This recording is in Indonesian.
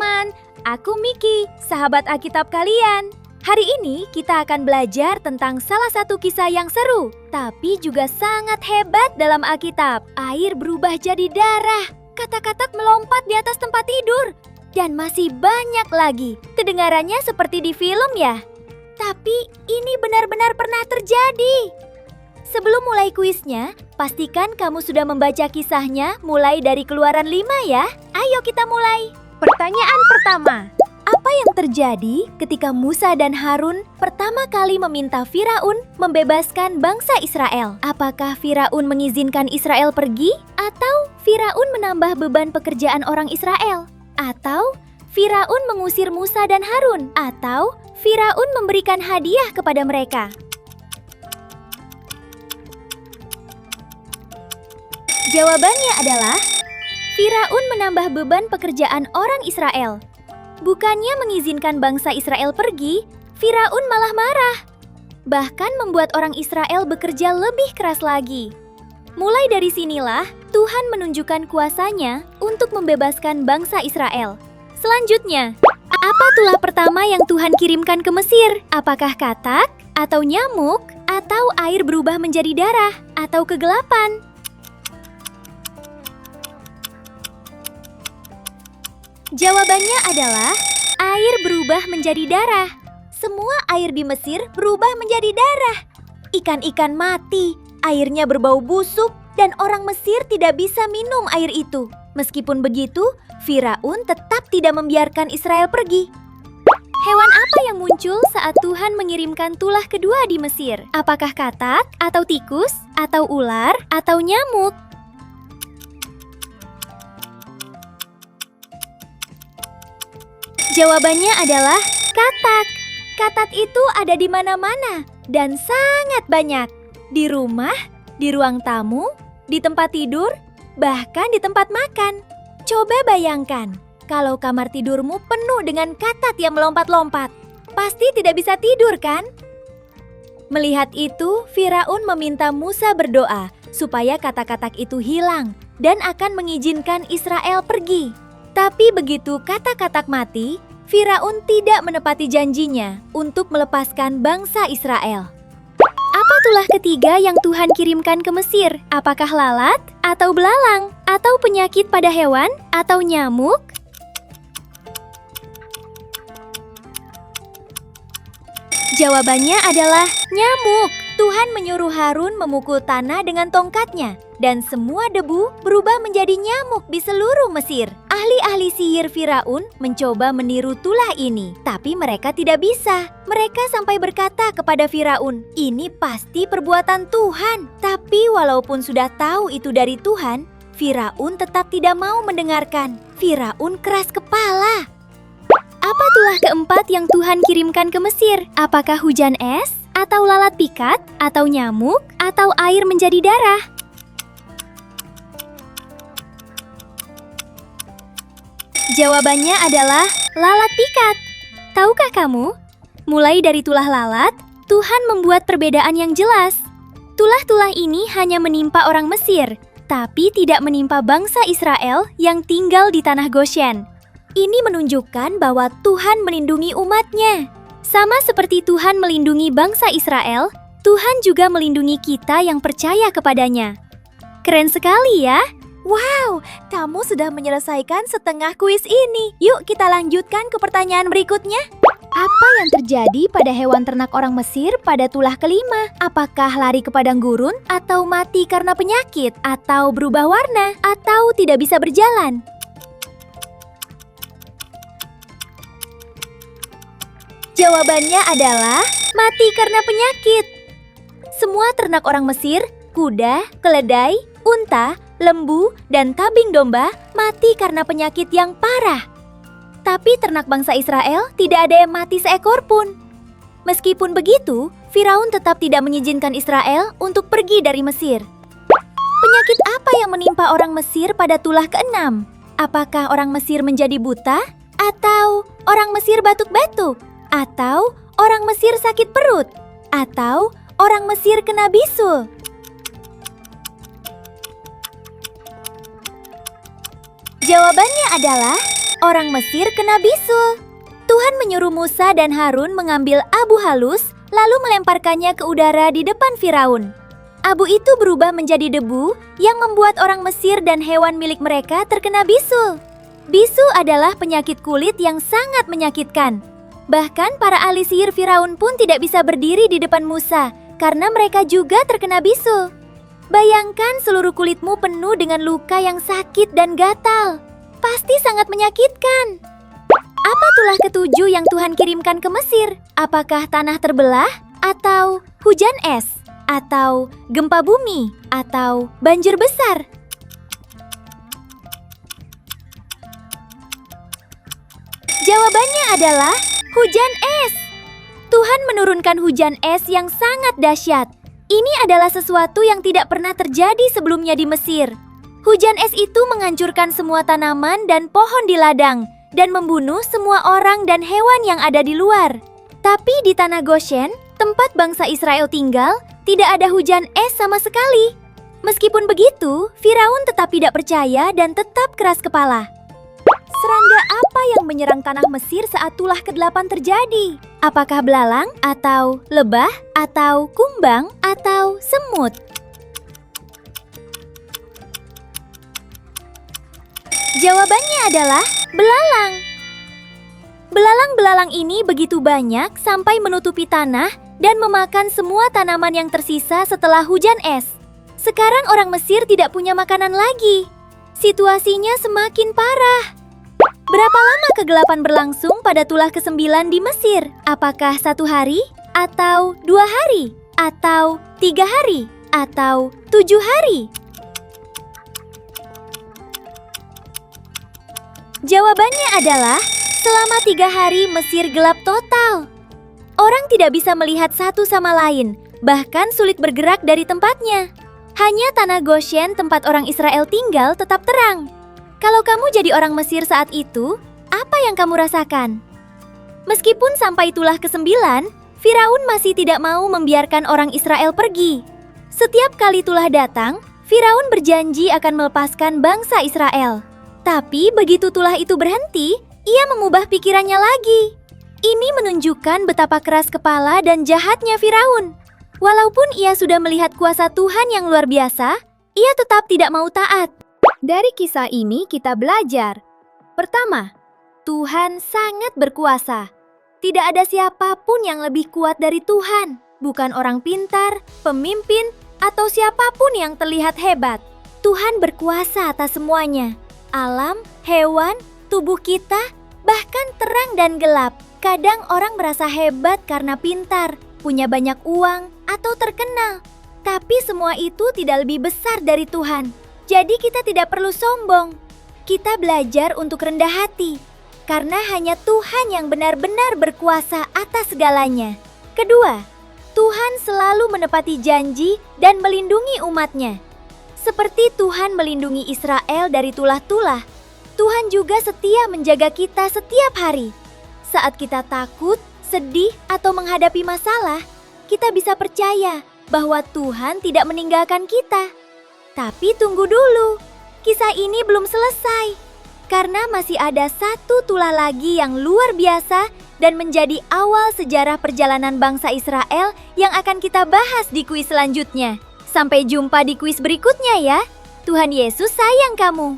teman-teman, aku Miki, sahabat Alkitab kalian. Hari ini kita akan belajar tentang salah satu kisah yang seru, tapi juga sangat hebat dalam Alkitab. Air berubah jadi darah, katak-katak melompat di atas tempat tidur, dan masih banyak lagi. Kedengarannya seperti di film ya? Tapi ini benar-benar pernah terjadi. Sebelum mulai kuisnya, pastikan kamu sudah membaca kisahnya mulai dari Keluaran 5 ya. Ayo kita mulai. Pertanyaan pertama. Apa yang terjadi ketika Musa dan Harun pertama kali meminta Firaun membebaskan bangsa Israel? Apakah Firaun mengizinkan Israel pergi? Atau Firaun menambah beban pekerjaan orang Israel? Atau Firaun mengusir Musa dan Harun? Atau Firaun memberikan hadiah kepada mereka? Jawabannya adalah Firaun menambah beban pekerjaan orang Israel. Bukannya mengizinkan bangsa Israel pergi, Firaun malah marah. Bahkan membuat orang Israel bekerja lebih keras lagi. Mulai dari sinilah Tuhan menunjukkan kuasanya untuk membebaskan bangsa Israel. Selanjutnya, apa tulah pertama yang Tuhan kirimkan ke Mesir? Apakah katak, atau nyamuk, atau air berubah menjadi darah, atau kegelapan? Jawabannya adalah air berubah menjadi darah. Semua air di Mesir berubah menjadi darah. Ikan-ikan mati, airnya berbau busuk, dan orang Mesir tidak bisa minum air itu. Meskipun begitu, Firaun tetap tidak membiarkan Israel pergi. Hewan apa yang muncul saat Tuhan mengirimkan tulah kedua di Mesir? Apakah katak, atau tikus, atau ular, atau nyamuk? Jawabannya adalah katak. Katak itu ada di mana-mana dan sangat banyak. Di rumah, di ruang tamu, di tempat tidur, bahkan di tempat makan. Coba bayangkan, kalau kamar tidurmu penuh dengan katak yang melompat-lompat. Pasti tidak bisa tidur kan? Melihat itu, Firaun meminta Musa berdoa supaya katak-katak itu hilang dan akan mengizinkan Israel pergi. Tapi begitu katak-katak mati, Firaun tidak menepati janjinya untuk melepaskan bangsa Israel. Apa tulah ketiga yang Tuhan kirimkan ke Mesir? Apakah lalat, atau belalang, atau penyakit pada hewan, atau nyamuk? Jawabannya adalah nyamuk. Tuhan menyuruh Harun memukul tanah dengan tongkatnya, dan semua debu berubah menjadi nyamuk di seluruh Mesir. Ahli-ahli sihir Firaun mencoba meniru tulah ini, tapi mereka tidak bisa. Mereka sampai berkata kepada Firaun, "Ini pasti perbuatan Tuhan." Tapi walaupun sudah tahu itu dari Tuhan, Firaun tetap tidak mau mendengarkan. Firaun keras kepala. Apa tulah keempat yang Tuhan kirimkan ke Mesir? Apakah hujan es, atau lalat pikat, atau nyamuk, atau air menjadi darah? Jawabannya adalah lalat pikat. Tahukah kamu? Mulai dari tulah lalat, Tuhan membuat perbedaan yang jelas. Tulah-tulah ini hanya menimpa orang Mesir, tapi tidak menimpa bangsa Israel yang tinggal di tanah Goshen. Ini menunjukkan bahwa Tuhan melindungi umatnya. Sama seperti Tuhan melindungi bangsa Israel, Tuhan juga melindungi kita yang percaya kepadanya. Keren sekali ya! Wow, kamu sudah menyelesaikan setengah kuis ini. Yuk kita lanjutkan ke pertanyaan berikutnya. Apa yang terjadi pada hewan ternak orang Mesir pada tulah kelima? Apakah lari ke padang gurun, atau mati karena penyakit, atau berubah warna, atau tidak bisa berjalan? Jawabannya adalah mati karena penyakit. Semua ternak orang Mesir, kuda, keledai, unta, lembu, dan tabing domba mati karena penyakit yang parah. Tapi ternak bangsa Israel tidak ada yang mati seekor pun. Meskipun begitu, Firaun tetap tidak mengizinkan Israel untuk pergi dari Mesir. Penyakit apa yang menimpa orang Mesir pada tulah ke-6? Apakah orang Mesir menjadi buta? Atau orang Mesir batuk-batuk? Atau orang Mesir sakit perut? Atau orang Mesir kena bisul? Jawabannya adalah orang Mesir kena bisul. Tuhan menyuruh Musa dan Harun mengambil abu halus, lalu melemparkannya ke udara di depan Firaun. Abu itu berubah menjadi debu yang membuat orang Mesir dan hewan milik mereka terkena bisul. Bisu adalah penyakit kulit yang sangat menyakitkan. Bahkan para ahli sihir Firaun pun tidak bisa berdiri di depan Musa karena mereka juga terkena bisul. Bayangkan seluruh kulitmu penuh dengan luka yang sakit dan gatal. Pasti sangat menyakitkan. Apa tulah ketujuh yang Tuhan kirimkan ke Mesir? Apakah tanah terbelah? Atau hujan es? Atau gempa bumi? Atau banjir besar? Jawabannya adalah hujan es. Tuhan menurunkan hujan es yang sangat dahsyat. Ini adalah sesuatu yang tidak pernah terjadi sebelumnya di Mesir. Hujan es itu menghancurkan semua tanaman dan pohon di ladang dan membunuh semua orang dan hewan yang ada di luar. Tapi di tanah Goshen, tempat bangsa Israel tinggal, tidak ada hujan es sama sekali. Meskipun begitu, Firaun tetap tidak percaya dan tetap keras kepala. Serangga apa yang menyerang tanah Mesir saat tulah ke-8 terjadi? Apakah belalang, atau lebah, atau kumbang, atau semut? Jawabannya adalah belalang. Belalang-belalang ini begitu banyak sampai menutupi tanah dan memakan semua tanaman yang tersisa setelah hujan es. Sekarang orang Mesir tidak punya makanan lagi. Situasinya semakin parah. Berapa lama kegelapan berlangsung pada tulah ke-9 di Mesir? Apakah 1 hari? Atau 2 hari? Atau 3 hari? Atau 7 hari? Jawabannya adalah selama 3 hari Mesir gelap total. Orang tidak bisa melihat satu sama lain, bahkan sulit bergerak dari tempatnya. Hanya tanah Goshen tempat orang Israel tinggal tetap terang. Kalau kamu jadi orang Mesir saat itu, apa yang kamu rasakan? Meskipun sampai tulah ke-9, Firaun masih tidak mau membiarkan orang Israel pergi. Setiap kali tulah datang, Firaun berjanji akan melepaskan bangsa Israel. Tapi begitu tulah itu berhenti, ia mengubah pikirannya lagi. Ini menunjukkan betapa keras kepala dan jahatnya Firaun. Walaupun ia sudah melihat kuasa Tuhan yang luar biasa, ia tetap tidak mau taat. Dari kisah ini kita belajar. Pertama, Tuhan sangat berkuasa. Tidak ada siapapun yang lebih kuat dari Tuhan. Bukan orang pintar, pemimpin, atau siapapun yang terlihat hebat. Tuhan berkuasa atas semuanya. Alam, hewan, tubuh kita, bahkan terang dan gelap. Kadang orang merasa hebat karena pintar, punya banyak uang, atau terkenal. Tapi semua itu tidak lebih besar dari Tuhan. Jadi kita tidak perlu sombong. Kita belajar untuk rendah hati, karena hanya Tuhan yang benar-benar berkuasa atas segalanya. Kedua, Tuhan selalu menepati janji dan melindungi umatnya. Seperti Tuhan melindungi Israel dari tulah-tulah, Tuhan juga setia menjaga kita setiap hari. Saat kita takut, sedih, atau menghadapi masalah, kita bisa percaya bahwa Tuhan tidak meninggalkan kita. Tapi tunggu dulu, kisah ini belum selesai. Karena masih ada satu tulah lagi yang luar biasa dan menjadi awal sejarah perjalanan bangsa Israel yang akan kita bahas di kuis selanjutnya. Sampai jumpa di kuis berikutnya ya. Tuhan Yesus sayang kamu.